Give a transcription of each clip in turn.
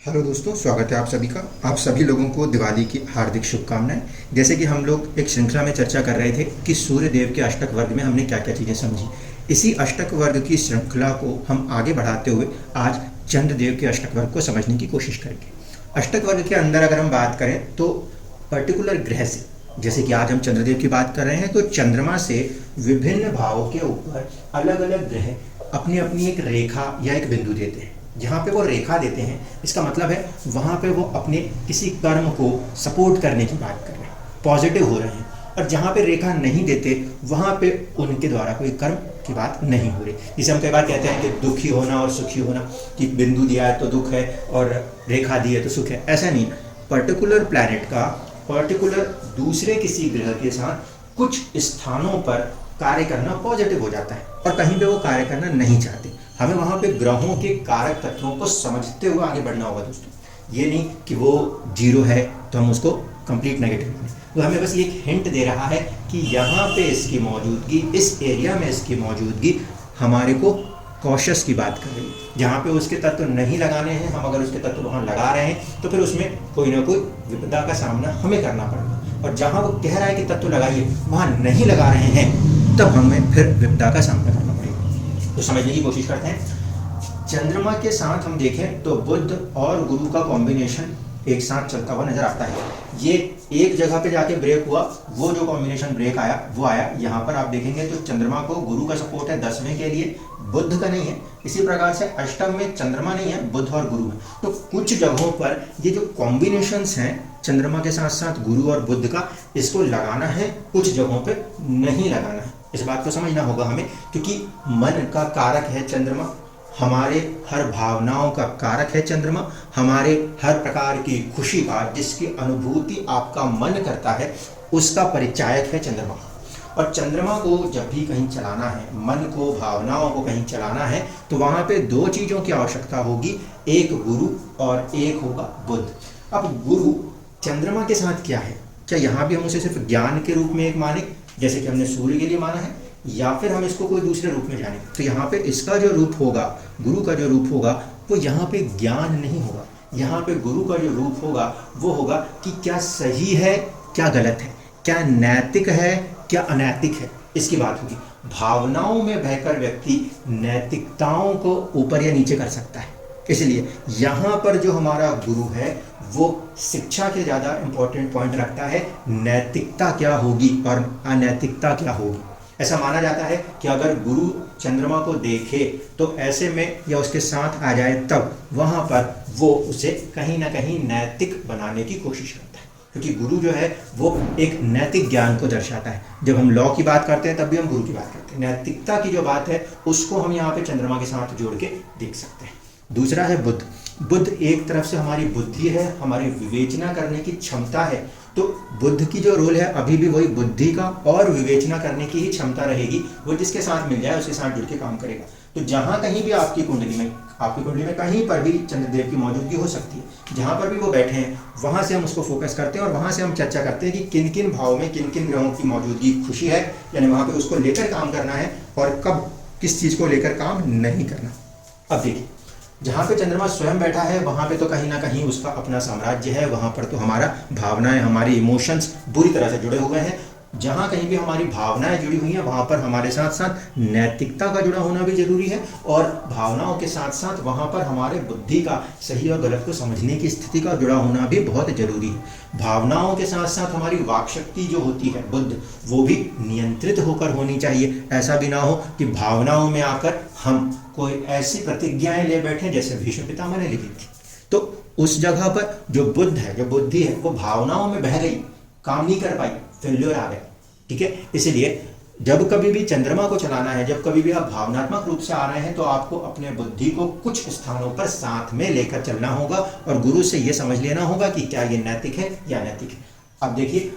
Hello दोस्तों, स्वागत है आप सभी का। आप सभी लोगों को दिवाली की हार्दिक शुभकामनाएं। जैसे कि हम लोग एक श्रृंखला में चर्चा कर रहे थे कि सूर्य देव के अष्टक वर्ग में हमने क्या क्या चीज़ें समझी। इसी अष्टक वर्ग की श्रृंखला को हम आगे बढ़ाते हुए आज चंद्र देव के अष्टक वर्ग को समझने की कोशिश करेंगे। अष्टक वर्ग के अंदर अगर हम बात करें तो पर्टिकुलर ग्रह से, जैसे कि आज हम चंद्रदेव की बात कर रहे हैं, तो चंद्रमा से विभिन्न भावों के ऊपर अलग अलग ग्रह अपनी अपनी एक रेखा या एक बिंदु देते हैं। जहाँ पे वो रेखा देते हैं, इसका मतलब है वहाँ पे वो अपने किसी कर्म को सपोर्ट करने की बात कर रहे हैं, पॉजिटिव हो रहे हैं। और जहाँ पे रेखा नहीं देते वहाँ पे उनके द्वारा कोई कर्म की बात नहीं हो रही। जिसे हम कई बार कहते हैं कि दुखी होना और सुखी होना, कि बिंदु दिया है तो दुख है और रेखा दी है तो सुख है, ऐसा नहीं। पर्टिकुलर प्लैनेट का पर्टिकुलर दूसरे किसी ग्रह के साथ कुछ स्थानों पर कार्य करना पॉजिटिव हो जाता है और कहीं पे वो कार्य करना नहीं चाहते। हमें वहाँ पे ग्रहों के कारक तत्वों को समझते हुए आगे बढ़ना होगा दोस्तों। ये नहीं कि वो जीरो है तो हम उसको कंप्लीट नेगेटिव माने। वो हमें बस एक हिंट दे रहा है कि यहाँ पे इसकी मौजूदगी, इस एरिया में इसकी मौजूदगी हमारे को कॉशस की बात कर रही है। जहाँ पे उसके तत्व नहीं लगाने हैं, हम अगर उसके तत्व वहाँ लगा रहे हैं तो फिर उसमें कोई ना कोई विपदा का सामना हमें करना पड़ेगा। और जहाँ वो कह रहा है कि तत्व लगाइए, वहाँ नहीं लगा रहे हैं, तब हमें फिर विपदा का सामना करना पड़ेगा। तो समझने की कोशिश करते हैं। चंद्रमा के साथ हम देखें तो बुध और गुरु का कॉम्बिनेशन एक साथ चलता हुआ नजर आता है। ये एक जगह पे जाके ब्रेक हुआ, वो जो कॉम्बिनेशन ब्रेक आया वो आया यहाँ पर। आप देखेंगे तो चंद्रमा को गुरु का सपोर्ट है 10वें के लिए, बुध का नहीं है। इसी प्रकार से अष्टम में चंद्रमा नहीं है, बुध और गुरु है। तो कुछ जगहों पर ये जो कॉम्बिनेशंस हैं चंद्रमा के साथ साथ गुरु और बुध का, इसको लगाना है, कुछ जगहों पे नहीं लगाना है। इस बात को समझना होगा हमें, क्योंकि मन का कारक है चंद्रमा, हमारे हर भावनाओं का कारक है चंद्रमा, हमारे हर प्रकार की खुशी का, जिसकी अनुभूति आपका मन करता है, उसका परिचायक है चंद्रमा। और चंद्रमा को जब भी कहीं चलाना है, मन को, भावनाओं को कहीं चलाना है, तो वहाँ पे दो चीज़ों की आवश्यकता होगी, एक गुरु और एक होगा बुध। अब गुरु चंद्रमा के साथ क्या है? क्या यहाँ भी हम उसे सिर्फ ज्ञान के रूप में एक माने, जैसे कि हमने सूर्य के लिए माना है, या फिर हम इसको कोई दूसरे रूप में जाने? तो यहाँ पे इसका जो रूप होगा, गुरु का जो रूप होगा, वो यहाँ पे ज्ञान नहीं होगा। यहाँ पे गुरु का जो रूप होगा वो होगा कि क्या सही है, क्या गलत है, क्या नैतिक है, क्या अनैतिक है, इसकी बात होगी। भावनाओं में बहकर व्यक्ति नैतिकताओं को ऊपर या नीचे कर सकता है। इसलिए यहाँ पर जो हमारा गुरु है वो शिक्षा के ज़्यादा इंपॉर्टेंट पॉइंट रखता है, नैतिकता क्या होगी और अनैतिकता क्या होगी। ऐसा माना जाता है कि अगर गुरु चंद्रमा को देखे तो ऐसे में या उसके साथ आ जाए, तब वहाँ पर वो उसे कहीं ना कहीं नैतिक बनाने की कोशिश करता है, क्योंकि गुरु जो है वो एक नैतिक ज्ञान को दर्शाता है। जब हम लॉ की बात करते हैं तब भी हम गुरु की बात करते हैं। नैतिकता की जो बात है उसको हम यहाँ पे चंद्रमा के साथ जोड़ के देख सकते हैं। दूसरा है बुध। बुध एक तरफ से हमारी बुद्धि है, हमारी विवेचना करने की क्षमता है। तो बुद्ध की जो रोल है अभी भी वही बुद्धि का और विवेचना करने की ही क्षमता रहेगी। वो जिसके साथ मिल जाए उसके साथ जुड़ के काम करेगा। तो जहाँ कहीं भी आपकी कुंडली में कहीं पर भी चंद्रदेव की मौजूदगी हो सकती है, जहाँ पर भी वो बैठे हैं वहाँ से हम उसको फोकस करते हैं और वहाँ से हम चर्चा करते हैं कि किन किन भाव में किन किन ग्रहों की मौजूदगी खुशी है, यानी वहाँ पर उसको लेकर काम करना है, और कब किस चीज़ को लेकर काम नहीं करना। अब देखिए, जहाँ पे चंद्रमा स्वयं बैठा है वहाँ पे तो कहीं ना कहीं उसका अपना साम्राज्य है, वहाँ पर तो हमारा भावनाएं, हमारे इमोशंस बुरी तरह से जुड़े हुए हैं। जहाँ कहीं भी हमारी भावनाएं जुड़ी हुई हैं वहाँ पर हमारे साथ साथ नैतिकता का जुड़ा होना भी जरूरी है, और भावनाओं के साथ साथ वहाँ पर हमारे बुद्धि का सही और गलत को समझने की स्थिति का जुड़ा होना भी बहुत जरूरी है। भावनाओं के साथ साथ हमारी वाक शक्ति जो होती है बुद्ध, वो भी नियंत्रित होकर होनी चाहिए। ऐसा भी ना हो कि भावनाओं में आकर हम कोई ऐसी प्रतिज्ञाएं ले बैठे जैसे भीष्म पितामह ने लिखी थी। तो उस जगह पर जो बुद्ध है, जो बुद्धि है, वो भावनाओं में बह गई, काम नहीं कर पाई, फेल्योर आ गया। ठीक है, इसलिए जब कभी भी चंद्रमा को चलाना है, जब कभी भी आप भावनात्मक रूप से आ रहे हैं, तो आपको अपने बुद्धि को कुछ स्थानों पर साथ में लेकर चलना होगा और गुरु से यह समझ लेना होगा कि क्या ये नैतिक है या अनैतिक है। अब देखिए,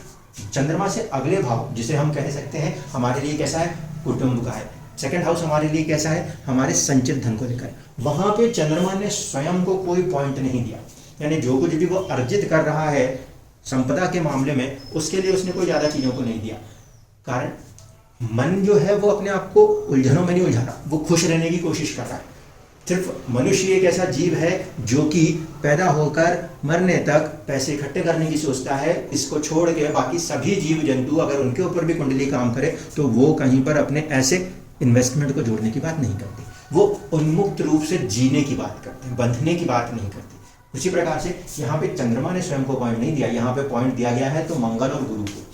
चंद्रमा से अगले भाव जिसे हम कह सकते हैं हमारे लिए कैसा है, कुटुंब का है। सेकंड हाउस हमारे लिए कैसा है, हमारे संचित धन को लेकर। वहां पे चंद्रमा ने स्वयं को कोई पॉइंट नहीं दिया, यानी जो कुछ भी वो अर्जित कर रहा है संपदा के मामले में, उसके लिए उसने कोई ज्यादा चीजों को नहीं दिया। कारण मन जो है वो अपने आप को उलझनों में नहीं उलझा रहा, वो खुश रहने की कोशिश कर रहा है। सिर्फ मनुष्य एक ऐसा जीव है जो कि पैदा होकर मरने तक पैसे इकट्ठे करने की सोचता है, इसको छोड़ के बाकी सभी जीव जंतु अगर उनके ऊपर भी कुंडली काम करे तो वो कहीं पर अपने ऐसे इन्वेस्टमेंट को जोड़ने की बात नहीं करते, वो उन्मुक्त रूप से जीने की बात करते हैं, बंधने की बात नहीं करते। उसी प्रकार से यहाँ पे चंद्रमा ने स्वयं को पॉइंट नहीं दिया, यहाँ पे पॉइंट दिया गया है तो मंगल और गुरु को।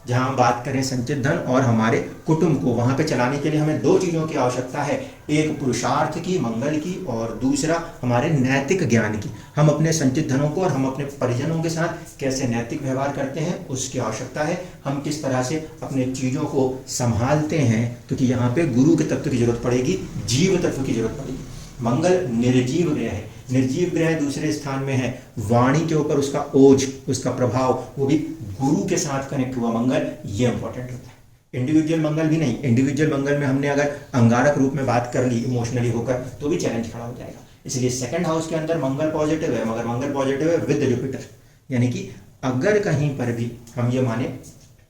जहाँ हम बात करें संचित धन और हमारे कुटुंब को, वहाँ पे चलाने के लिए हमें दो चीज़ों की आवश्यकता है, एक पुरुषार्थ की, मंगल की, और दूसरा हमारे नैतिक ज्ञान की। हम अपने संचित धनों को और हम अपने परिजनों के साथ कैसे नैतिक व्यवहार करते हैं उसकी आवश्यकता है। हम किस तरह से अपने चीज़ों को संभालते हैं, क्योंकि यहाँ पे गुरु के तत्व की जरूरत पड़ेगी, जीव तत्व की जरूरत पड़ेगी। मंगल निर्जीव ग्रह है, निर्जीव ग्रह दूसरे स्थान में है, वाणी के ऊपर उसका ओज, उसका प्रभाव, वो भी गुरु के साथ कनेक्ट हुआ मंगल, ये इंपॉर्टेंट होता है। इंडिविजुअल मंगल भी नहीं, इंडिविजुअल मंगल में हमने अगर अंगारक रूप में बात कर ली इमोशनली होकर तो भी चैलेंज खड़ा हो जाएगा। इसलिए सेकंड हाउस के अंदर मंगल पॉजिटिव है, मगर मंगल पॉजिटिव है विद जुपिटर, यानी कि अगर कहीं पर भी हम ये माने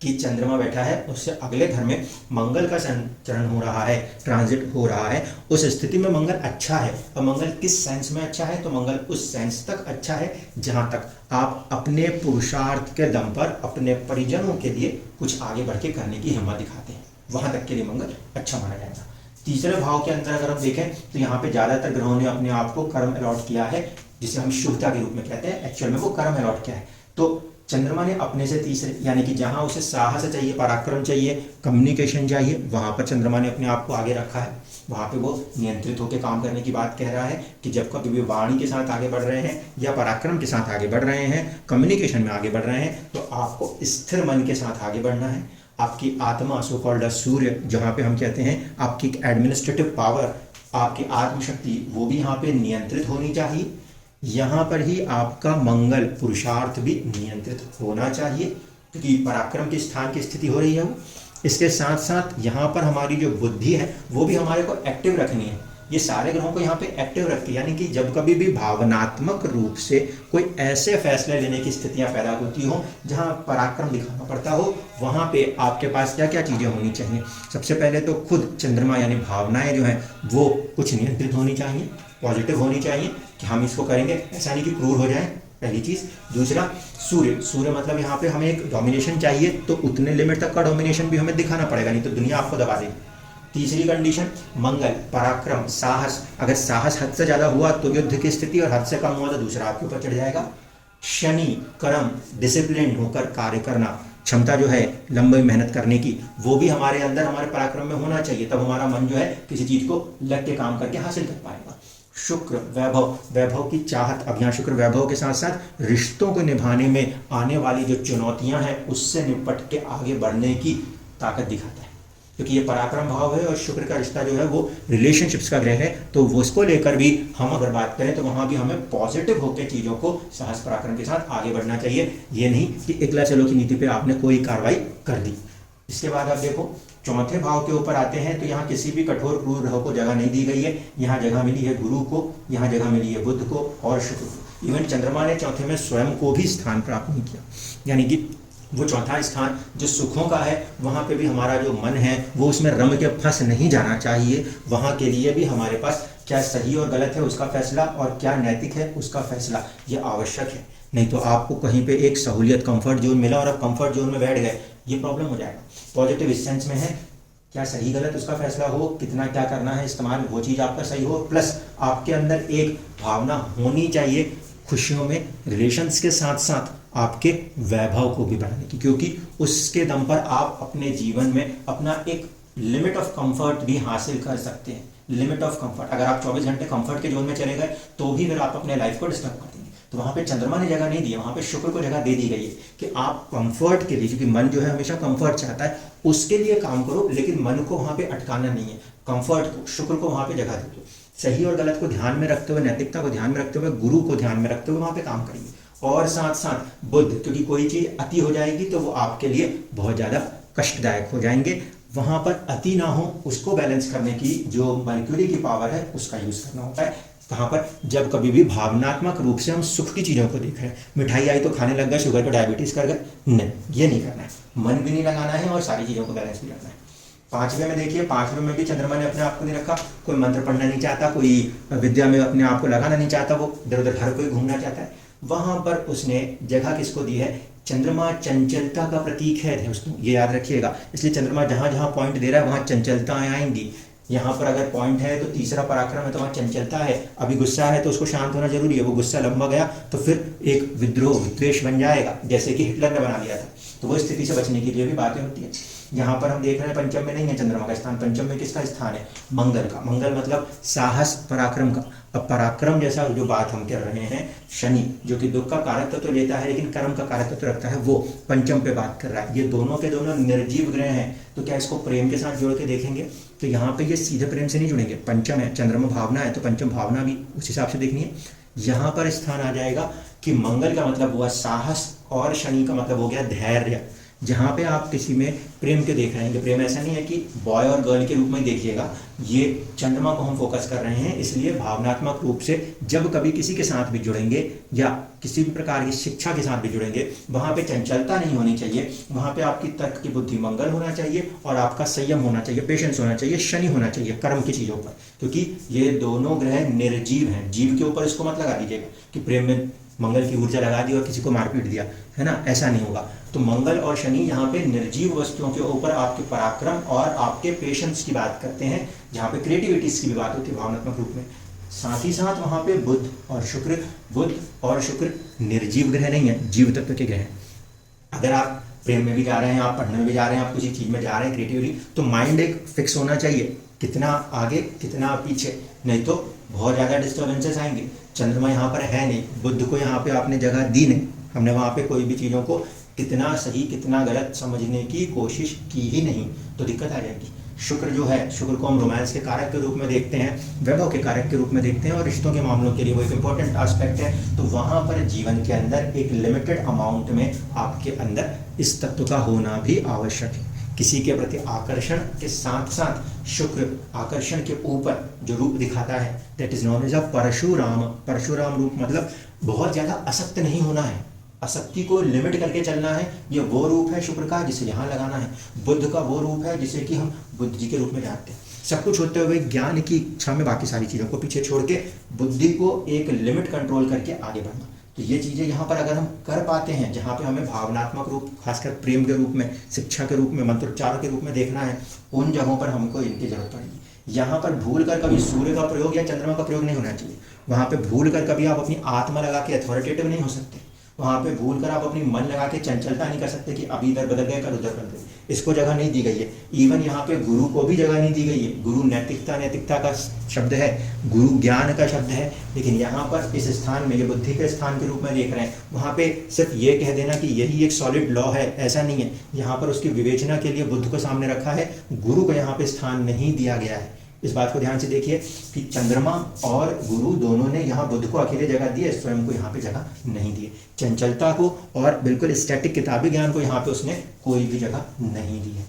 कि चंद्रमा बैठा है, उससे अगले घर में मंगल का संचरण हो रहा है, ट्रांजिट हो रहा है, उस स्थिति में मंगल अच्छा है। और मंगल किस सेंस में अच्छा है, तो मंगल उस सेंस तक अच्छा है जहां तक आप अपने पुरुषार्थ के दम पर अपने परिजनों के लिए कुछ आगे बढ़ के करने की हिम्मत दिखाते हैं, वहां तक के लिए मंगल अच्छा माना जाएगा। तीसरे भाव के अंदर अगर हम देखें तो यहाँ पे ज्यादातर ग्रहों ने अपने आप को कर्म अलॉट किया है, जिसे हम शुभता के रूप में कहते हैं, एक्चुअल में वो कर्म अलॉट किया है। तो चंद्रमा ने अपने से तीसरे, यानी कि जहां उसे साहस चाहिए, पराक्रम चाहिए, कम्युनिकेशन चाहिए, वहां पर चंद्रमा ने अपने आप को आगे रखा है। वहां पे वो नियंत्रित होकर काम करने की बात कह रहा है कि जब कभी भी वाणी के साथ आगे बढ़ रहे हैं या पराक्रम के साथ आगे बढ़ रहे हैं, कम्युनिकेशन में आगे बढ़ रहे हैं, तो आपको स्थिर मन के साथ आगे बढ़ना है। आपकी आत्मा, सो कॉल्ड सूर्य, जहाँ पे हम कहते हैं आपकी एडमिनिस्ट्रेटिव पावर, आपकी आत्मशक्ति, वो भी यहाँ पे नियंत्रित होनी चाहिए। यहाँ पर ही आपका मंगल पुरुषार्थ भी नियंत्रित होना चाहिए, क्योंकि पराक्रम के स्थान की स्थिति हो रही है वो। इसके साथ साथ यहाँ पर हमारी जो बुद्धि है वो भी हमारे को एक्टिव रखनी है। ये सारे ग्रहों को यहाँ पे एक्टिव रखती है, यानी कि जब कभी भी भावनात्मक रूप से कोई ऐसे फैसले लेने की स्थितियां पैदा होती हो जहाँ पराक्रम दिखाना पड़ता हो, वहाँ पे आपके पास क्या क्या चीज़ें होनी चाहिए। सबसे पहले तो खुद चंद्रमा यानी भावनाएं जो हैं वो कुछ नियंत्रित होनी चाहिए, पॉजिटिव होनी चाहिए कि हम इसको करेंगे, ऐसा नहीं कि क्रूर हो जाए, पहली चीज। दूसरा सूर्य, सूर्य मतलब यहाँ पे हमें एक डोमिनेशन चाहिए, तो उतने लिमिट तक का डोमिनेशन भी हमें दिखाना पड़ेगा, नहीं तो दुनिया आपको दबा देगी। तीसरी कंडीशन मंगल, पराक्रम, साहस। अगर साहस हद से ज्यादा हुआ तो युद्ध की स्थिति, और हद से कम हुआ तो दूसरा आपके ऊपर चढ़ जाएगा। शनि, कर्म, डिसिप्लिन होकर कार्य करना, क्षमता जो है लंबी मेहनत करने की, वो भी हमारे अंदर, हमारे पराक्रम में होना चाहिए, तब हमारा मन जो है किसी चीज को लग के काम करके हासिल कर पाएगा। शुक्र, वैभव, वैभव की चाहत। अब यहाँ शुक्र वैभव के साथ साथ रिश्तों को निभाने में आने वाली जो चुनौतियां हैं उससे निपट के आगे बढ़ने की ताकत दिखाता है, क्योंकि ये पराक्रम भाव है और शुक्र का रिश्ता जो है वो रिलेशनशिप्स का ग्रह है, तो वो उसको लेकर भी हम अगर बात करें तो वहां भी हमें पॉजिटिव होकर चीजों को साहस पराक्रम के साथ आगे बढ़ना चाहिए। ये नहीं कि एकला चलो की नीति पे आपने कोई कार्रवाई कर दी। इसके बाद आप देखो चौथे भाव के ऊपर आते हैं तो यहाँ किसी भी कठोर क्रूर ग्रह को जगह नहीं दी गई है। यहाँ जगह मिली है गुरु को, यहाँ जगह मिली है बुध को और शुक्र को। इवन चंद्रमा ने चौथे में स्वयं को भी स्थान प्राप्त नहीं किया, यानी कि वो चौथा स्थान जो सुखों का है, वहाँ पे भी हमारा जो मन है वो उसमें रम के फंस नहीं जाना चाहिए। वहाँ के लिए भी हमारे पास क्या सही और गलत है उसका फैसला और क्या नैतिक है उसका फैसला, ये आवश्यक है। नहीं तो आपको कहीं पे एक सहूलियत, कंफर्ट जोन मिला और आप कंफर्ट जोन में बैठ गए, ये प्रॉब्लम हो जाएगा। पॉजिटिव इस सेंस में है क्या सही गलत उसका फैसला हो, कितना क्या करना है इस्तेमाल, वो चीज़ आपका सही हो, प्लस आपके अंदर एक भावना होनी चाहिए खुशियों में, रिलेशंस के साथ साथ आपके वैभव को भी बढ़ाने की, क्योंकि उसके दम पर आप अपने जीवन में अपना एक लिमिट ऑफ कंफर्ट भी हासिल कर सकते हैं। लिमिट ऑफ कंफर्ट, अगर आप 24 घंटे कंफर्ट के जोन में चले गए तो भी फिर आप अपने लाइफ को डिस्टर्ब कर देंगे। तो वहाँ पे चंद्रमा ने जगह नहीं दी है, वहाँ पे शुक्र को जगह दे दी गई है कि आप कंफर्ट के लिए, क्योंकि मन जो है हमेशा कंफर्ट चाहता है, उसके लिए काम करो, लेकिन मन को वहाँ पे अटकाना नहीं है। कंफर्ट को, शुक्र को वहाँ पे जगह दे दो। सही और गलत को ध्यान में रखते हुए, नैतिकता को ध्यान में रखते हुए, गुरु को ध्यान में रखते हुए वहाँ पे काम करिए। और साथ साथ बुध, क्योंकि कोई चीज अति हो जाएगी तो वो आपके लिए बहुत ज्यादा कष्टदायक हो जाएंगे। वहां पर अति ना हो, उसको बैलेंस करने की जो मर्क्यूरी की पावर है उसका यूज करना होता है। कहाँ पर, जब कभी भी भावनात्मक रूप से हम सुख की चीजों को देख रहे हैं, मिठाई आई तो खाने लग गए, शुगर को डायबिटीज कर गए, नहीं, ये नहीं करना है। मन भी नहीं लगाना है और सारी चीजों को बैलेंस भी रखना है। पांचवें में देखिए, पांचवें में भी चंद्रमा ने अपने आप को नहीं रखा, कोई मंत्र पढ़ना नहीं चाहता, कोई विद्या में अपने आप को लगाना नहीं चाहता, वो इधर उधर हर कोई घूमना चाहता है। वहां पर उसने जगह किसको दी है? चंद्रमा चंचलता का प्रतीक है दोस्तों, ये याद रखिएगा। इसलिए चंद्रमा जहां जहां पॉइंट दे रहा है वहां चंचलताएं आएंगी। यहाँ पर अगर पॉइंट है तो तीसरा पराक्रम है तो वहाँ चंचलता है। अभी गुस्सा है तो उसको शांत होना जरूरी है, वो गुस्सा लंबा गया तो फिर एक विद्रोह विद्वेष बन जाएगा, जैसे कि हिटलर ने बना लिया था। तो वो स्थिति से बचने के लिए भी बातें होती है। यहाँ पर हम देख रहे हैं पंचम में नहीं है चंद्रमा का स्थान, पंचम में किसका स्थान है? मंगल का। मंगल मतलब साहस पराक्रम का। अब पराक्रम जैसा जो बात हम कर रहे हैं, शनि जो कि दुख का कारक तत्व लेता है लेकिन कर्म का कारक तत्व रखता है, वो पंचम पे बात कर रहा है। ये दोनों के दोनों निर्जीव ग्रह हैं, तो क्या इसको प्रेम के साथ जोड़ के देखेंगे? तो यहाँ पे ये सीधे प्रेम से नहीं जुड़ेंगे। पंचम है, चंद्रमा भावना है, तो पंचम भावना भी उस हिसाब से देखनी है। यहाँ पर स्थान आ जाएगा कि मंगल का मतलब हुआ साहस और शनि का मतलब हो गया धैर्य। जहाँ पे आप किसी में प्रेम के देख रहे हैं, प्रेम ऐसा नहीं है कि बॉय और गर्ल के रूप में देखिएगा, ये चंद्रमा को हम फोकस कर रहे हैं। इसलिए भावनात्मक रूप से जब कभी किसी के साथ भी जुड़ेंगे या किसी भी प्रकार की शिक्षा के साथ भी जुड़ेंगे, वहाँ पे चंचलता नहीं होनी चाहिए, वहाँ पे आपकी तर्क की बुद्धि मंगल होना चाहिए और आपका संयम होना चाहिए, पेशेंस होना चाहिए, शनि होना चाहिए कर्म की चीज़ों पर, क्योंकि ये दोनों ग्रह निर्जीव हैं। जीव के ऊपर इसको मत लगा दीजिएगा कि प्रेम में मंगल की ऊर्जा लगा दी और किसी को मारपीट दिया, है ना, ऐसा नहीं होगा। तो मंगल और शनि यहाँ पे निर्जीव वस्तुओं के ऊपर आपके पराक्रम और आपके पेशेंस की बात करते हैं, जहाँ पे क्रिएटिविटीज की भी बात होती है भावनात्मक रूप में। साथ ही साथ वहाँ पे बुध और शुक्र निर्जीव ग्रह नहीं है, जीव तत्व के ग्रह हैं। अगर आप प्रेम में भी जा रहे हैं, आप पढ़ने में भी जा रहे हैं, आप किसी चीज़ में जा रहे हैं क्रिएटिविटी, तो माइंड एक फिक्स होना चाहिए, कितना आगे कितना पीछे, नहीं तो बहुत ज़्यादा डिस्टर्बेंसेस आएंगे। चंद्रमा यहाँ पर है नहीं, बुध को यहाँ पे आपने जगह दी नहीं, हमने वहाँ पे कोई भी चीज़ों को कितना सही कितना गलत समझने की कोशिश की ही नहीं, तो दिक्कत आ जाएगी। शुक्र जो है, शुक्र को हम रोमांस के कारक के रूप में देखते हैं, वैभव के कारक के रूप में देखते हैं और रिश्तों के मामलों के लिए वो एक इम्पोर्टेंट एस्पेक्ट है। तो वहाँ पर जीवन के अंदर एक लिमिटेड अमाउंट में आपके अंदर इस तत्व का होना भी आवश्यक है। किसी के प्रति आकर्षण के साथ साथ शुक्र आकर्षण के ऊपर जो रूप दिखाता है, that is known as a Parashuram. Parashuram रूप मतलब बहुत ज़्यादा असक्त नहीं होना है, असक्ति को लिमिट करके चलना है। ये वो रूप है शुक्र का जिसे यहाँ लगाना है। बुद्ध का वो रूप है जिसे कि हम बुद्ध जी के रूप में जानते हैं। सब कुछ होते हुए ज्ञान की इच्छा में बाकी सारी चीज़ों को पीछे छोड़ के बुद्धि को एक लिमिट कंट्रोल करके आगे बढ़ना। तो ये चीज़ें यहाँ पर अगर हम कर पाते हैं, जहाँ पे हमें भावनात्मक रूप खासकर प्रेम के रूप में, शिक्षा के रूप में, मंत्रोच्चार के रूप में देखना है, उन जगहों पर हमको इनकी जरूरत पड़ेगी। यहाँ पर भूल कर कभी सूर्य का प्रयोग या चंद्रमा का प्रयोग नहीं होना चाहिए। वहाँ पे भूल कर कभी आप अपनी आत्मा लगा के अथॉरिटेटिव नहीं हो सकते। वहाँ पे भूल कर आप अपनी मन लगा के चंचलता नहीं कर सकते कि अभी इधर बदल गए कल उधर बदल गए, इसको जगह नहीं दी गई है। इवन यहाँ पे गुरु को भी जगह नहीं दी गई है। गुरु नैतिकता का शब्द है, गुरु ज्ञान का शब्द है, लेकिन यहाँ पर इस स्थान में ये बुद्धि के स्थान के रूप में देख रहे हैं। वहाँ पे सिर्फ ये कह देना कि यही एक सॉलिड लॉ है, ऐसा नहीं है। यहाँ पर उसकी विवेचना के लिए बुद्ध को सामने रखा है, गुरु को यहाँ पे स्थान नहीं दिया गया है। इस बात को ध्यान से देखिए कि चंद्रमा और गुरु दोनों ने यहाँ बुद्ध को अकेले जगह दी है, स्वयं को यहाँ पे जगह नहीं दी है। चंचलता को और बिल्कुल स्टैटिक किताबी ज्ञान को यहाँ पे उसने कोई भी जगह नहीं दी है।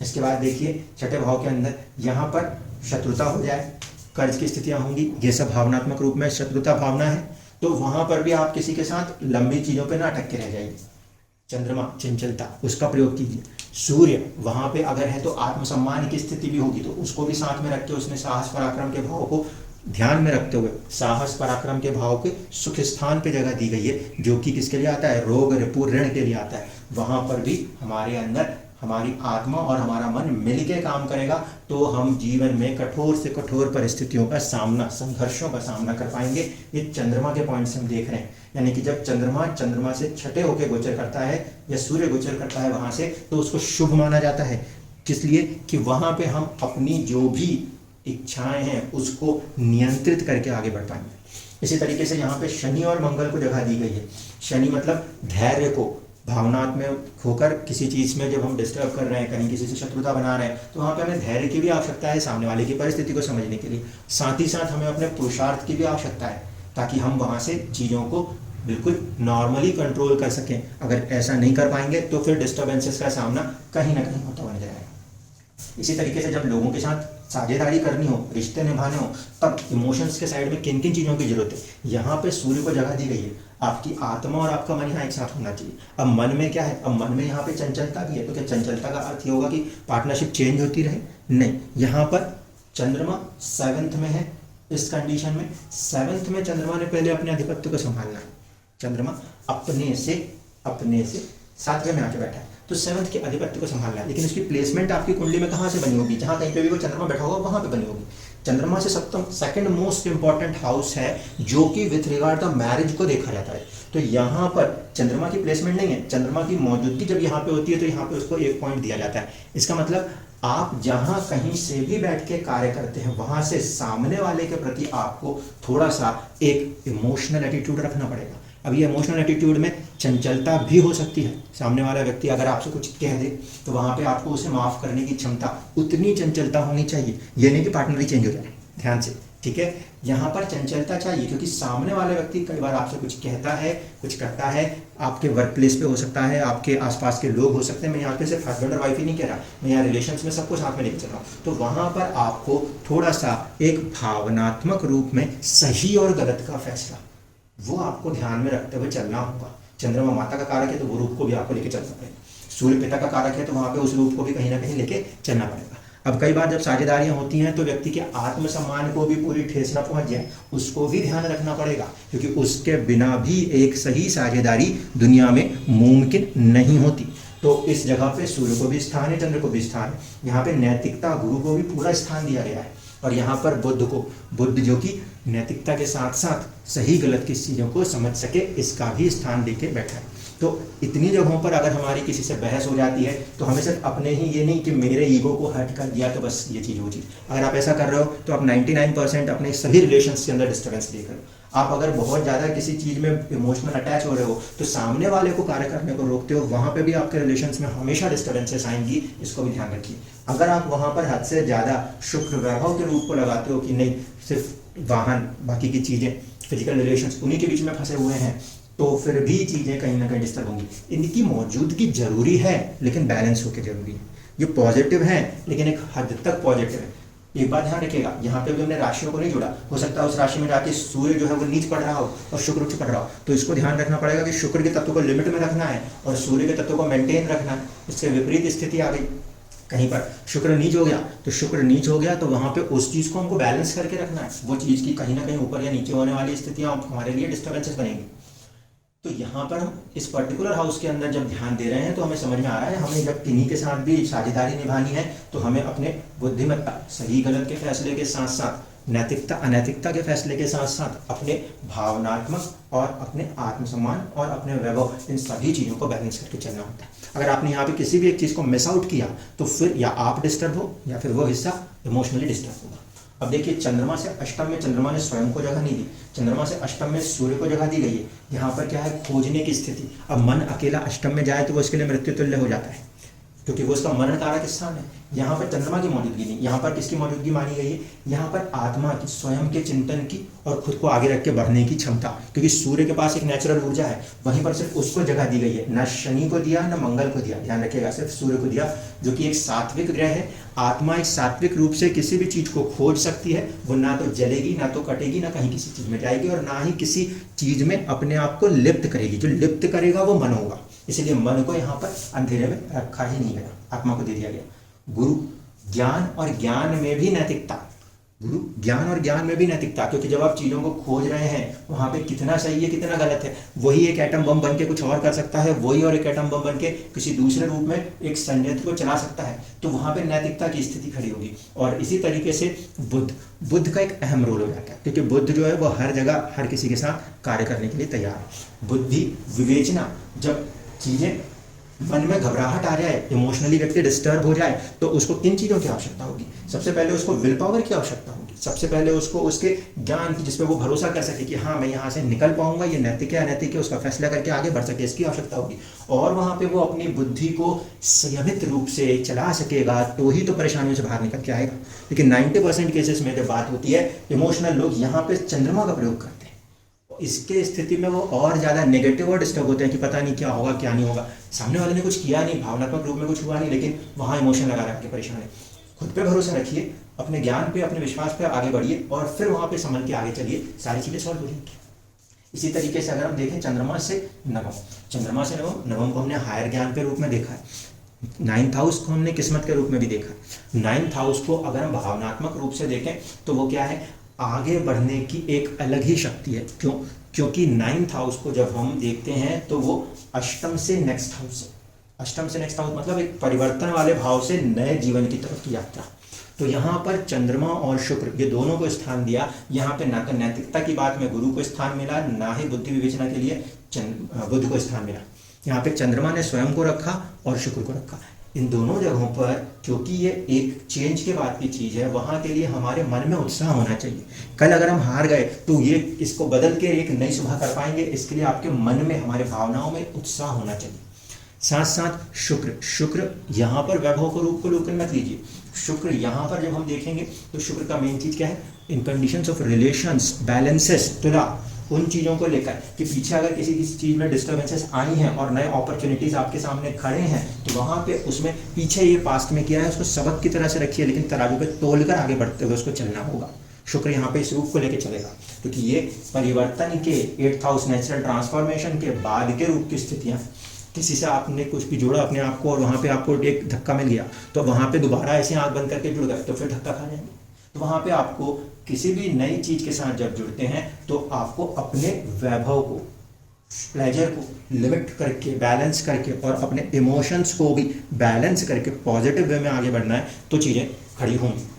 इसके बाद देखिए छठे भाव के अंदर यहाँ पर शत्रुता हो जाए, कर्ज की स्थितियाँ होंगी, ये सब भावनात्मक रूप में शत्रुता भावना है। तो वहाँ पर भी आप किसी के साथ लंबी चीज़ों पर ना अटक के रह जाइए। चंद्रमा चंचलता, उसका प्रयोग कीजिए। सूर्य वहाँ पे अगर है तो आत्मसम्मान की स्थिति भी होगी, तो उसको भी साथ में रख के उसने साहस पराक्रम के भाव को ध्यान में रखते हुए साहस पराक्रम के भाव के सुख स्थान पे जगह दी गई है, जो कि किसके लिए आता है? रोग रिपु ऋण के लिए आता है। वहाँ पर भी हमारे अंदर हमारी आत्मा और हमारा मन मिलके काम करेगा तो हम जीवन में कठोर से कठोर परिस्थितियों का सामना, संघर्षों का सामना कर पाएंगे। ये चंद्रमा के पॉइंट से हम देख रहे हैं, यानी कि जब चंद्रमा से छठे होकर गोचर करता है या सूर्य गोचर करता है वहां से, तो उसको शुभ माना जाता है। किस लिए? कि वहां पे हम अपनी जो भी इच्छाएं हैं उसको नियंत्रित करके आगे बढ़ पाएंगे। इसी तरीके से यहाँ पे शनि और मंगल को जगह दी गई है। शनि मतलब धैर्य को, भावनात्मक होकर किसी चीज़ में जब हम डिस्टर्ब कर रहे हैं, कहीं किसी से शत्रुता बना रहे हैं, तो वहाँ पे हमें धैर्य की भी आवश्यकता है सामने वाले की परिस्थिति को समझने के लिए। साथ ही साथ हमें अपने पुरुषार्थ की भी आवश्यकता है ताकि हम वहाँ से चीज़ों को बिल्कुल नॉर्मली कंट्रोल कर सकें। अगर ऐसा नहीं कर पाएंगे तो फिर डिस्टर्बेंसेस का सामना कहीं ना कहीं होता बन जाएगा। इसी तरीके से जब लोगों के साथ साझेदारी करनी हो, रिश्ते निभाने हो, तब इमोशंस के साइड में किन किन चीज़ों की जरूरत है, यहाँ पे सूर्य को जगह दी गई है। आपकी आत्मा और आपका मन यहाँ एक साथ होना चाहिए। अब मन में क्या है, अब मन में यहाँ पे चंचलता भी है, तो क्या चंचलता का अर्थ ये होगा कि पार्टनरशिप चेंज होती रहे? नहीं, यहाँ पर चंद्रमा 7th में है। इस कंडीशन में 7th में चंद्रमा ने पहले अपने आधिपत्य को संभालना है। चंद्रमा अपने से 7वें में आके बैठा है, तो 7th के आधिपत्य को संभालना है। लेकिन उसकी प्लेसमेंट आपकी कुंडली में कहाँ से बनी होगी? जहाँ कहीं पे भी वो चंद्रमा बैठा होगा वहाँ पे बनी होगी। चंद्रमा से सप्तम सेकंड मोस्ट इंपॉर्टेंट हाउस है, जो कि विथ रिगार्ड द मैरिज को देखा जाता है। तो यहाँ पर चंद्रमा की प्लेसमेंट नहीं है, चंद्रमा की मौजूदगी जब यहाँ पे होती है तो यहाँ पे उसको 1 पॉइंट दिया जाता है। इसका मतलब आप जहाँ कहीं से भी बैठ के कार्य करते हैं, वहाँ से सामने वाले के प्रति आपको थोड़ा सा एक इमोशनल एटीट्यूड रखना पड़ेगा। अब ये इमोशनल एटीट्यूड में चंचलता भी हो सकती है। सामने वाला व्यक्ति अगर आपसे कुछ कह दे तो वहाँ पे आपको उसे माफ़ करने की क्षमता, उतनी चंचलता होनी चाहिए। ये नहीं कि पार्टनर ही चेंज हो जाए, ध्यान से, ठीक है। यहाँ पर चंचलता चाहिए, क्योंकि सामने वाला व्यक्ति कई बार आपसे कुछ कहता है, कुछ करता है, आपके वर्क प्लेस पे हो सकता है, आपके आसपास के लोग हो सकते हैं। मैं यहाँ पे सिर्फ हस्बैंड और वाइफ ही नहीं कह रहा, मैं यहाँ रिलेशंस में सबको साथ में लेकर चल रहा हूँ। तो वहाँ पर आपको थोड़ा सा एक भावनात्मक रूप में सही और गलत का फैसला वो आपको ध्यान में रखते हुए चलना होगा। चंद्रमा माता का कारक है तो वो रूप को भी आपको लेके चलना पड़ेगा। सूर्य पिता का कारक है तो वहाँ पे उस रूप को भी कहीं ना कहीं लेके चलना पड़ेगा। अब कई बार जब साझेदारियां होती हैं तो व्यक्ति के आत्मसम्मान को भी पूरी ठेस न पहुंच जाए, उसको भी ध्यान रखना पड़ेगा, क्योंकि उसके बिना भी एक सही साझेदारी दुनिया में मुमकिन नहीं होती। तो इस जगह पे सूर्य को भी स्थान है, चंद्र को भी स्थान है। यहाँ पे नैतिकता गुरु को भी पूरा स्थान दिया गया है, और यहाँ पर बुद्ध जो कि नैतिकता के साथ साथ सही गलत की चीज़ों को समझ सके, इसका भी स्थान देके बैठा है। तो इतनी जगहों पर अगर हमारी किसी से बहस हो जाती है तो हमें सिर्फ अपने ही ये नहीं कि मेरे ईगो को हर्ट कर दिया तो बस ये चीज़ वो चीज़, अगर आप ऐसा कर रहे हो तो आप 99% अपने सभी रिलेशंस के अंदर डिस्टर्बेंस देख रहे हो। आप अगर बहुत ज़्यादा किसी चीज़ में इमोशनल अटैच हो रहे हो तो सामने वाले को कार्य करने को रोकते हो, वहाँ पे भी आपके रिलेशंस में हमेशा डिस्टर्बेंसेस आएंगी, इसको भी ध्यान रखिए। अगर आप वहाँ पर हद से ज़्यादा शुक्र वैभव के रूप को लगाते हो कि नहीं, सिर्फ वाहन, बाकी की चीज़ें, फिजिकल रिलेशंस उन्हीं के बीच में फंसे हुए हैं, तो फिर भी चीज़ें कहीं ना कहीं डिस्टर्ब होंगी। इनकी मौजूदगी जरूरी है, लेकिन बैलेंस होकर जरूरी है। ये पॉजिटिव है लेकिन एक हद तक पॉजिटिव है। एक बात ध्यान रखिएगा, यहाँ पे भी हमने राशियों को नहीं जोड़ा, हो सकता है उस राशि में जाके सूर्य जो है वो नीच पड़ रहा हो और शुक्र उच्च पड़ रहा हो, तो इसको ध्यान रखना पड़ेगा कि शुक्र के तत्व को लिमिट में रखना है और सूर्य के तत्व को मेंटेन रखना है। इससे विपरीत स्थिति आ गई, कहीं पर शुक्र नीच हो गया तो वहाँ पे उस चीज़ को हमको बैलेंस करके रखना है। वो चीज़ की कहीं ना कहीं ऊपर या नीचे होने वाली स्थितियाँ हमारे लिए डिस्टर्बेंसेस बनेंगी। तो यहाँ पर हम इस पर्टिकुलर हाउस के अंदर जब ध्यान दे रहे हैं तो हमें समझ में आ रहा है, हमें जब किन्हीं के साथ भी साझेदारी निभानी है तो हमें अपने बुद्धिमत्ता, सही गलत के फैसले के साथ साथ नैतिकता अनैतिकता के फैसले के साथ साथ अपने भावनात्मक और अपने आत्मसम्मान और अपने वैभव, इन सभी चीज़ों को बैलेंस करके चलना होता है। अगर आपने यहाँ पे किसी भी एक चीज़ को मिस आउट किया तो फिर या आप डिस्टर्ब हो या फिर वो हिस्सा इमोशनली डिस्टर्ब होगा। अब देखिए, चंद्रमा से अष्टम में चंद्रमा ने स्वयं को जगह नहीं दी, चंद्रमा से अष्टम में सूर्य को जगह दी गई है। यहाँ पर क्या है, खोजने की स्थिति। अब मन अकेला अष्टम में जाए तो वो इसके लिए मृत्यु तुल्य हो जाता है, क्योंकि वो उसका मरण कारक स्थान है। यहाँ पर चंद्रमा की मौजूदगी नहीं, यहाँ पर किसकी मौजूदगी मानी गई है, यहाँ पर आत्मा की, स्वयं के चिंतन की और खुद को आगे रख के बढ़ने की क्षमता, क्योंकि सूर्य के पास एक नेचुरल ऊर्जा है, वहीं पर सिर्फ उसको जगह दी गई है। न शनि को दिया न मंगल को दिया, ध्यान रखिएगा, सिर्फ सूर्य को दिया, जो कि एक सात्विक ग्रह है। आत्मा एक सात्विक रूप से किसी भी चीज को खोज सकती है, वो ना तो जलेगी, ना तो कटेगी, ना कहीं किसी चीज में जाएगी, और ना ही किसी चीज में अपने आप को लिप्त करेगी। जो लिप्त करेगा वो मन होगा, इसलिए मन को यहाँ पर अंधेरे में रखा ही नहीं गया, आत्मा को दे दिया गया। गुरु ज्ञान और ज्ञान में भी नैतिकता, गुरु ज्ञान और ज्ञान में भी नैतिकता, क्योंकि जब आप चीज़ों को खोज रहे हैं वहाँ पे कितना सही है कितना गलत है, वही एक एटम बम बन के कुछ और कर सकता है, वही और एक एटम बम बन के किसी दूसरे रूप में एक संयंत्र को चला सकता है, तो वहाँ पे नैतिकता की स्थिति खड़ी होगी। और इसी तरीके से बुद्ध का एक अहम रोल हो जाता है, क्योंकि बुद्ध जो है वो हर जगह हर किसी के साथ कार्य करने के लिए तैयार है। बुद्धि विवेचना, जब चीज़ें मन में घबराहट आ जाए, इमोशनली व्यक्ति डिस्टर्ब हो जाए, तो उसको किन चीज़ों की आवश्यकता होगी, सबसे पहले उसको विल पावर की आवश्यकता होगी, सबसे पहले उसको उसके ज्ञान की, जिसपे वो भरोसा कर सके कि हाँ मैं यहाँ से निकल पाऊंगा, ये नैतिक है अनैतिक है, उसका फैसला करके आगे बढ़ सके, इसकी आवश्यकता होगी। और वहाँ पे वो अपनी बुद्धि को संयमित रूप से चला सकेगा तो ही तो परेशानियों से बाहर निकल के आएगा। लेकिन 90% केसेस में जब बात होती है इमोशनल, लोग यहाँ पे चंद्रमा का प्रयोग करते हैं, इसके स्थिति में वो और ज़्यादा नेगेटिव और डिस्टर्ब होते हैं कि पता नहीं क्या होगा क्या नहीं होगा। सामने वाले ने कुछ किया नहीं, भावनात्मक रूप में कुछ हुआ नहीं, लेकिन वहाँ इमोशन लगा रख के परेशान है। खुद पे भरोसा रखिए, अपने ज्ञान पे, अपने विश्वास पे आगे बढ़िए और फिर वहाँ पे संभल के आगे चलिए, सारी चीज़ें सॉल्व हो जाएंगी। इसी तरीके से अगर हम देखें चंद्रमा से नवम, चंद्रमा से नवम, नवम को हमने हायर ज्ञान के रूप में देखा है, 9th हाउस को हमने किस्मत के रूप में भी देखा है। 9th हाउस को अगर हम भावनात्मक रूप से देखें तो वो क्या है, आगे बढ़ने की एक अलग ही शक्ति है। क्यों? क्योंकि 9th हाउस को जब हम देखते हैं तो वो अष्टम से नेक्स्ट हाउस है। अष्टम से नेक्स्ट हाउस मतलब एक परिवर्तन वाले भाव से नए जीवन की तरफ की यात्रा। तो यहाँ पर चंद्रमा और शुक्र ये दोनों को स्थान दिया। यहाँ पे ना तो नैतिकता की बात में गुरु को स्थान मिला, ना ही बुद्धि विवेचना के लिए बुध को स्थान मिला। यहाँ पे चंद्रमा ने स्वयं को रखा और शुक्र को रखा। इन दोनों जगहों पर क्योंकि ये एक चेंज के बाद की चीज़ है, वहाँ के लिए हमारे मन में उत्साह होना चाहिए। कल अगर हम हार गए तो ये इसको बदल के एक नई सुबह कर पाएंगे, इसके लिए आपके मन में, हमारे भावनाओं में उत्साह होना चाहिए। साथ साथ शुक्र, शुक्र यहाँ पर वैभव को रूप को लोकल मत लीजिए। शुक्र यहाँ पर जब हम देखेंगे तो शुक्र का मेन चीज़ क्या है, इन कंडीशंस ऑफ रिलेशंस, बैलेंसेस, तुला, उन चीज़ों को लेकर कि पीछे अगर किसी चीज़ में डिस्टर्बेंसेस आई हैं और नए अपॉर्चुनिटीज़ आपके सामने खड़े हैं तो वहाँ पे उसमें पीछे ये पास्ट में किया है उसको सबक की तरह से रखिए, लेकिन तराजू पे तोल कर आगे बढ़ते हुए उसको चलना होगा। शुक्र यहाँ पे इस रूप को लेकर चलेगा क्योंकि ये परिवर्तन के 8th हाउस नेचुरल ट्रांसफॉर्मेशन के बाद के रूप की स्थितियाँ। किसी से आपने कुछ भी जोड़ा अपने आप को और वहाँ पे आपको एक धक्का मिल गया तो वहाँ पे दोबारा ऐसे आँख बंद करके जुड़ गए तो फिर धक्का खा जाएंगे। तो वहाँ पे आपको किसी भी नई चीज़ के साथ जब जुड़ते हैं तो आपको अपने वैभव को, प्लेजर को लिमिट करके, बैलेंस करके और अपने इमोशंस को भी बैलेंस करके पॉजिटिव वे में आगे बढ़ना है तो चीज़ें खड़ी होंगी।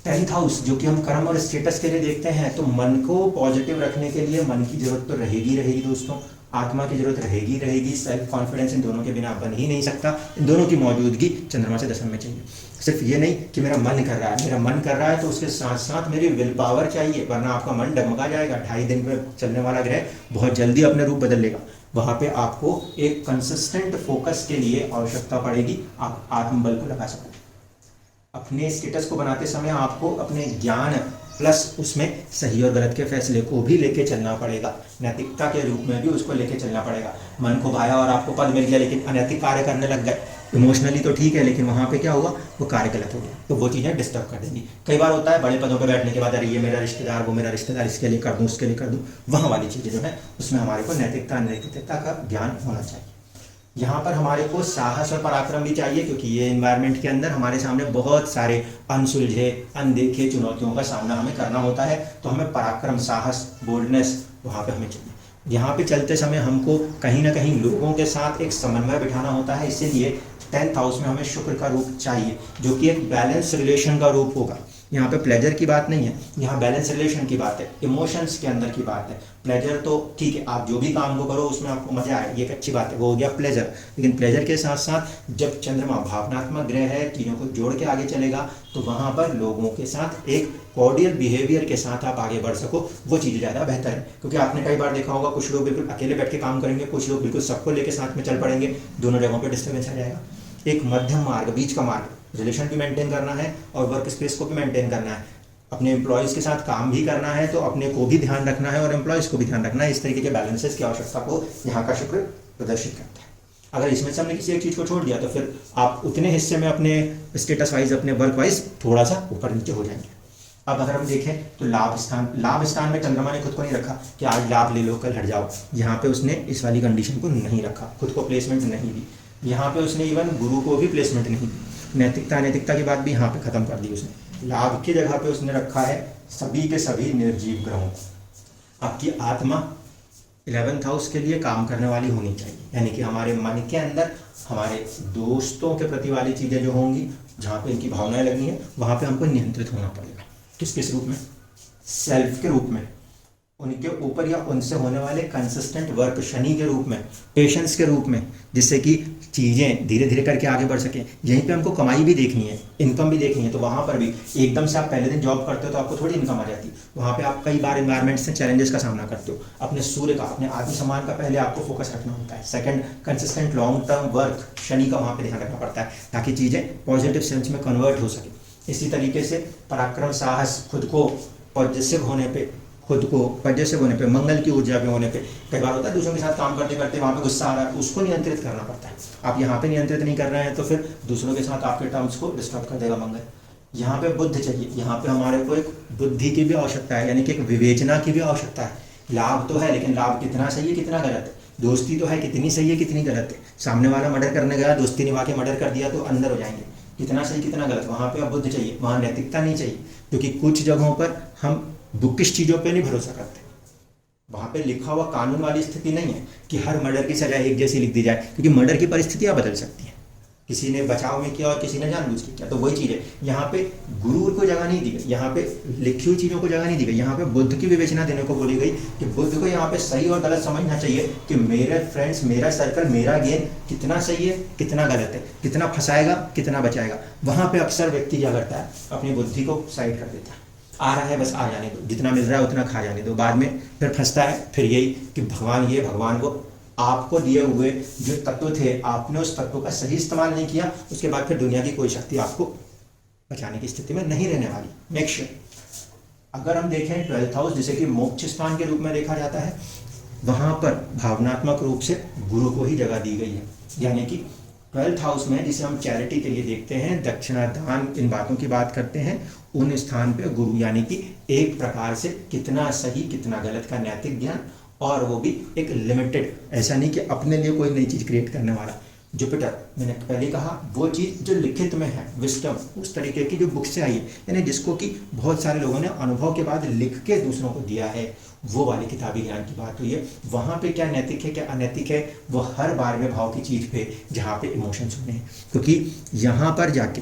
10th हाउस जो कि हम कर्म और स्टेटस के लिए देखते हैं, तो मन को पॉजिटिव रखने के लिए मन की जरूरत तो रहेगी दोस्तों, आत्मा की जरूरत रहेगी, सेल्फ कॉन्फिडेंस इन दोनों के बिना बन ही नहीं सकता। इन दोनों की मौजूदगी चंद्रमा से दशम में चाहिए। सिर्फ ये नहीं कि मेरा मन कर रहा है तो उसके साथ साथ मेरी विल पावर चाहिए, वरना आपका मन डगमगा जाएगा। 2.5 दिन में चलने वाला ग्रह बहुत जल्दी अपने रूप बदल लेगा। वहाँ पे आपको एक कंसिस्टेंट फोकस के लिए आवश्यकता पड़ेगी, आप आत्मबल को लगा सको। अपने स्टेटस को बनाते समय आपको अपने ज्ञान प्लस उसमें सही और गलत के फैसले को भी लेके चलना पड़ेगा, नैतिकता के रूप में भी उसको लेके चलना पड़ेगा। मन को भाया और आपको पद मिल गया लेकिन अनैतिक कार्य करने लग गए, इमोशनली तो ठीक है लेकिन वहाँ पे क्या हुआ, वो कार्य गलत हो गया, तो वो चीज़ें डिस्टर्ब कर देंगी। कई बार होता है बड़े पदों पर बैठने के बाद अरे ये मेरा रिश्तेदार, वो मेरा रिश्तेदार, इसके लिए कर दूँ, उसके लिए कर दूँ, वहाँ वाली चीज़ें जो है उसमें हमारे को नैतिकता अनैतिकता का ज्ञान होना चाहिए। यहाँ पर हमारे को साहस और पराक्रम भी चाहिए क्योंकि ये एनवायरनमेंट के अंदर हमारे सामने बहुत सारे अनसुलझे, अनदेखे चुनौतियों का सामना हमें करना होता है, तो हमें पराक्रम, साहस, बोल्डनेस वहाँ पे हमें चाहिए। यहाँ पे चलते समय हमको कहीं ना कहीं लोगों के साथ एक समन्वय बिठाना होता है, इसीलिए 10th हाउस में हमें शुक्र का रूप चाहिए जो कि एक बैलेंस रिलेशन का रूप होगा। यहाँ पे प्लेजर की बात नहीं है, यहाँ बैलेंस रिलेशन की बात है, इमोशंस के अंदर की बात है। प्लेजर तो ठीक है, आप जो भी काम को करो उसमें आपको मजा आए, ये एक अच्छी बात है, वो हो गया प्लेजर। लेकिन प्लेजर के साथ साथ जब चंद्रमा भावनात्मक ग्रह है, चीज़ों को जोड़ के आगे चलेगा, तो वहाँ पर लोगों के साथ एक कॉर्डियल बिहेवियर के साथ आप आगे बढ़ सको, वो चीज़ ज़्यादा बेहतर है। क्योंकि आपने कई बार देखा होगा कुछ लोग बिल्कुल अकेले बैठ के काम करेंगे, कुछ लोग बिल्कुल सबको लेकर साथ में चल पड़ेंगे, दोनों जगहों पर डिस्टर्बेंस आ जाएगा। एक मध्यम मार्ग, बीच का मार्ग, रिलेशन भी मेंटेन करना है और वर्क स्पेस को भी मेंटेन करना है, अपने एम्प्लॉयज़ के साथ काम भी करना है, तो अपने को भी ध्यान रखना है और एम्प्लॉयज़ को भी ध्यान रखना है। इस तरीके के बैलेंसेस की आवश्यकता को यहाँ का शुक्र प्रदर्शित करता है। अगर इसमें से हमने किसी एक चीज़ को छोड़ दिया तो फिर आप उतने हिस्से में अपने स्टेटस वाइज, अपने वर्क वाइज थोड़ा सा ऊपर नीचे हो जाएंगे। अब अगर हम देखें तो लाभ स्थान में चंद्रमा ने खुद को नहीं रखा कि आज लाभ ले लो कल हट जाओ, यहाँ पे उसने इस वाली कंडीशन को नहीं रखा, खुद को प्लेसमेंट नहीं दी। यहाँ पे उसने इवन गुरु को भी प्लेसमेंट नहीं दी, नैतिकता अनैतिकता की बात भी यहाँ पे खत्म कर दी उसने। लाभ की जगह पे उसने रखा है सभी के सभी निर्जीव ग्रहों को। आपकी आत्मा 11th हाउस के लिए काम करने वाली होनी चाहिए, यानी कि हमारे मन के अंदर हमारे दोस्तों के प्रति वाली चीज़ें जो होंगी, जहाँ पे इनकी भावनाएं लगी हैं, वहाँ पे हमको नियंत्रित होना पड़ेगा। किस रूप में? सेल्फ के रूप में, उनके ऊपर या उनसे होने वाले कंसिस्टेंट वर्क, शनि के रूप में, पेशेंस के रूप में, जिससे कि चीज़ें धीरे धीरे करके आगे बढ़ सकें। यहीं पे हमको कमाई भी देखनी है, इनकम भी देखनी है, तो वहाँ पर भी एकदम से आप पहले दिन जॉब करते हो तो आपको थोड़ी इनकम आ जाती, वहाँ पे आप कई बार इन्वायरमेंट से चैलेंजेस का सामना करते हो। अपने सूर्य का, अपने आत्मसम्मान का पहले आपको फोकस रखना होता है। Second, consistent long term work, Shani का वहाँ पर ध्यान रखना पड़ता है ताकि चीज़ें पॉजिटिव सेंस में कन्वर्ट हो सके। इसी तरीके से पराक्रम, साहस, खुद को पॉजिटिव होने पे, मंगल की ऊर्जा पे होने पे, कई बार होता है दूसरों के साथ काम करते करते वहाँ पे गुस्सा आ रहा है, उसको नियंत्रित करना पड़ता है। आप यहाँ पे नियंत्रित नहीं कर रहे हैं तो फिर दूसरों के साथ आपके टर्म्स को डिस्टर्ब कर देगा मंगल। यहाँ पे बुद्ध चाहिए, यहाँ पे हमारे को एक बुद्धि की भी आवश्यकता है, यानी कि एक विवेचना की भी आवश्यकता है लाभ तो है, लेकिन लाभ कितना सही है कितना गलत है। दोस्ती तो है, कितनी सही है कितनी गलत है। सामने वाला मर्डर करने गया, दोस्ती निभा के मर्डर कर दिया तो अंदर हो जाएंगे, कितना सही कितना गलत। वहाँ पे अब बुद्ध चाहिए, वहाँ नैतिकता नहीं चाहिए, क्योंकि कुछ जगहों पर हम बुकिश चीज़ों पे नहीं भरोसा करते। वहाँ पे लिखा हुआ कानून वाली स्थिति नहीं है कि हर मर्डर की सजा एक जैसी लिख दी जाए, क्योंकि मर्डर की परिस्थितियाँ बदल सकती हैं। किसी ने बचाव में किया और किसी ने जानबूझ के किया, तो वही चीज़ है। यहाँ पे गुरूर को जगह नहीं दी गई, यहाँ पे लिखी हुई चीज़ों को जगह नहीं दी गई। यहाँ पे बुद्ध की विवेचना देने को बोली गई कि बुद्ध को यहाँ पे सही और गलत समझना चाहिए कि मेरे फ्रेंड्स, मेरा सर्कल, मेरा गेम कितना सही है कितना गलत है, कितना फंसाएगा कितना बचाएगा। वहाँ पे अक्सर व्यक्ति क्या करता है, अपनी बुद्धि को साइड कर देता है। आ रहा है बस आ जाने दो, जितना मिल रहा है उतना खा जाने दो, बाद में फिर फंसता है। फिर यही कि भगवान ये भगवान वो, आपको दिए हुए जो तत्व थे आपने उस तत्व का सही इस्तेमाल नहीं किया, उसके बाद फिर दुनिया की कोई शक्ति आपको बचाने की स्थिति में नहीं रहने वाली। Make sure. अगर हम देखें 12th हाउस जिसे कि मोक्ष स्थान के रूप में देखा जाता है, वहाँ पर भावनात्मक रूप से गुरु को ही जगह दी गई है। यानी कि 12th हाउस में जिसे हम चैरिटी के लिए देखते हैं, दक्षिणा दान, इन बातों की बात करते हैं, उन स्थान पे गुरु यानी कि एक प्रकार से कितना सही कितना गलत का नैतिक ज्ञान, और वो भी एक लिमिटेड, ऐसा नहीं कि अपने लिए कोई नई चीज़ क्रिएट करने वाला। जुपिटर, मैंने पहले कहा, वो चीज़ जो लिखित में है, विस्डम, उस तरीके की जो बुक से आई है, यानी जिसको कि बहुत सारे लोगों ने अनुभव के बाद लिख के दूसरों को दिया है, वो वाली किताबी ज्ञान की बात हुई है। वहाँ पे क्या नैतिक है क्या अनैतिक है, वो हर बार में भाव की चीज़ पे जहाँ पे इमोशंस होने हैं, क्योंकि यहाँ पर जाके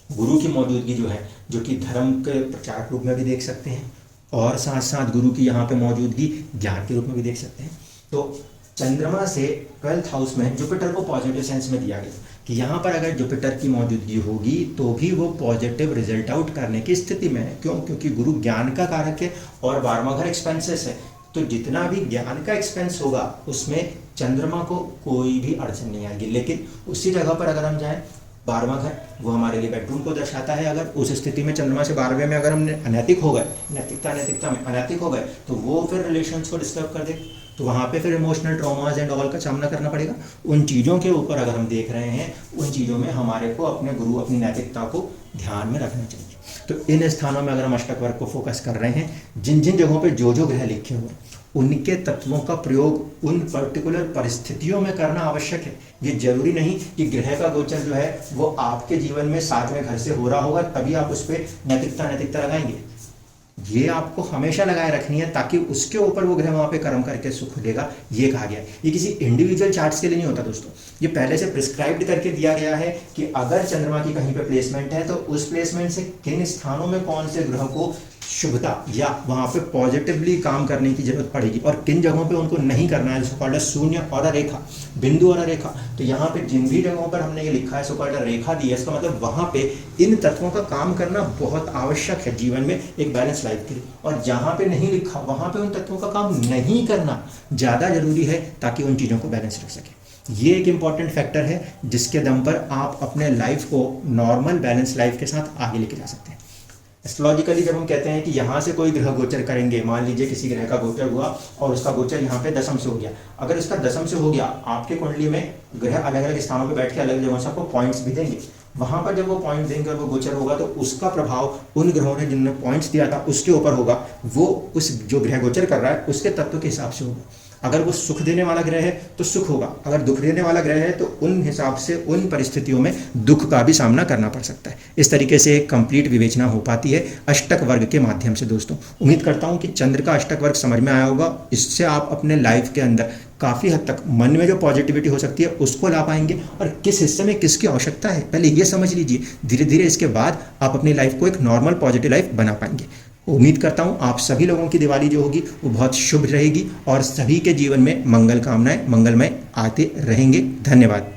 गुरु की मौजूदगी जो है, जो कि धर्म के प्रचारक रूप में भी देख सकते हैं, और साथ साथ गुरु की यहाँ पे मौजूदगी ज्ञान के रूप में भी देख सकते हैं। तो चंद्रमा से 12th हाउस में जुपिटर को पॉजिटिव सेंस में दिया गया कि यहाँ पर अगर जुपिटर की मौजूदगी होगी तो भी वो पॉजिटिव रिजल्ट आउट करने की स्थिति में है। क्यों? क्योंकि गुरु ज्ञान का कारक है और 12वां घर एक्सपेंसेस है, तो जितना भी ज्ञान का एक्सपेंस होगा उसमें चंद्रमा को कोई भी अड़चन नहीं आएगी। लेकिन उसी जगह पर अगर हम जाएँ, 12वां घर वो हमारे लिए बेडरूम को दर्शाता है। अगर उस स्थिति में चंद्रमा से 12वें में अगर हम अनैतिक हो गए, नैतिकता में अनैतिक हो गए, तो वो फिर रिलेशंस को डिस्टर्ब कर दे, तो वहाँ पे फिर इमोशनल ट्रॉमाज एंड ऑल का सामना करना पड़ेगा। उन चीज़ों के ऊपर अगर हम देख रहे हैं, उन चीज़ों में हमारे को अपने गुरु, अपनी नैतिकता को ध्यान में रखना चाहिए। तो इन स्थानों में अगर हम अष्टक वर्ग को फोकस कर रहे हैं, जिन जिन जगहों पर जो ग्रह लिखे हुए, उनके तत्वों का प्रयोग उन पर्टिकुलर परिस्थितियों में करना आवश्यक है। ये जरूरी नहीं कि ग्रह का गोचर जो है वो आपके जीवन में 7वें घर से हो रहा होगा तभी आप उस पर नैतिकता लगाएंगे। ये आपको हमेशा लगाए रखनी है ताकि उसके ऊपर वो ग्रह वहाँ पे कर्म करके सुख देगा, ये कहा गया है। ये किसी इंडिविजुअल चार्ट्स के लिए नहीं होता दोस्तों, ये पहले से प्रिस्क्राइब्ड करके दिया गया है कि अगर चंद्रमा की कहीं पे प्लेसमेंट है तो उस प्लेसमेंट से किन स्थानों में कौन से ग्रह को शुभता या वहाँ पे पॉजिटिवली काम करने की जरूरत पड़ेगी और किन जगहों पे उनको नहीं करना है। सो कॉल्ड शून्य और रेखा, बिंदु और रेखा। तो यहाँ पे जिन भी जगहों पर हमने ये लिखा है सो कॉल्ड रेखा दी है, इसका मतलब वहाँ पे इन तत्वों का काम करना बहुत आवश्यक है जीवन में एक बैलेंस लाइफ के लिए। और जहाँ पे नहीं लिखा वहाँ पे उन तत्वों का काम नहीं करना ज़्यादा जरूरी है ताकि उन चीज़ों को बैलेंस रख सके। ये एक इंपॉर्टेंट फैक्टर है जिसके दम पर आप अपने लाइफ को नॉर्मल बैलेंस लाइफ के साथ आगे लेके जा सकते हैं। एस्ट्रोलॉजिकली जब हम कहते हैं कि यहाँ से कोई ग्रह गोचर करेंगे, मान लीजिए किसी ग्रह का गोचर हुआ और उसका गोचर यहाँ पे दशम से हो गया, अगर उसका दशम से हो गया, आपके कुंडली में ग्रह अलग अलग स्थानों पे बैठ के अलग जगहों से आपको पॉइंट्स भी देंगे। वहाँ पर जब वो पॉइंट देंगे और वो गोचर होगा तो उसका प्रभाव उन ग्रहों ने जिनने पॉइंट्स दिया था उसके ऊपर होगा। वो उस जो ग्रह गोचर कर रहा है उसके तत्व के हिसाब से होगा। अगर वो सुख देने वाला ग्रह है तो सुख होगा, अगर दुख देने वाला ग्रह है तो उन हिसाब से उन परिस्थितियों में दुख का भी सामना करना पड़ सकता है। इस तरीके से एक कंप्लीट विवेचना हो पाती है अष्टक वर्ग के माध्यम से। दोस्तों उम्मीद करता हूँ कि चंद्र का अष्टक वर्ग समझ में आया होगा। इससे आप अपने लाइफ के अंदर काफ़ी हद तक मन में जो पॉजिटिविटी हो सकती है उसको ला पाएंगे और किस हिस्से में किसकी आवश्यकता है पहले ये समझ लीजिए। धीरे धीरे इसके बाद आप अपनी लाइफ को एक नॉर्मल पॉजिटिव लाइफ बना पाएंगे। उम्मीद करता हूँ आप सभी लोगों की दिवाली जो होगी वो बहुत शुभ रहेगी और सभी के जीवन में मंगल कामनाएं मंगलमय आते रहेंगे। धन्यवाद।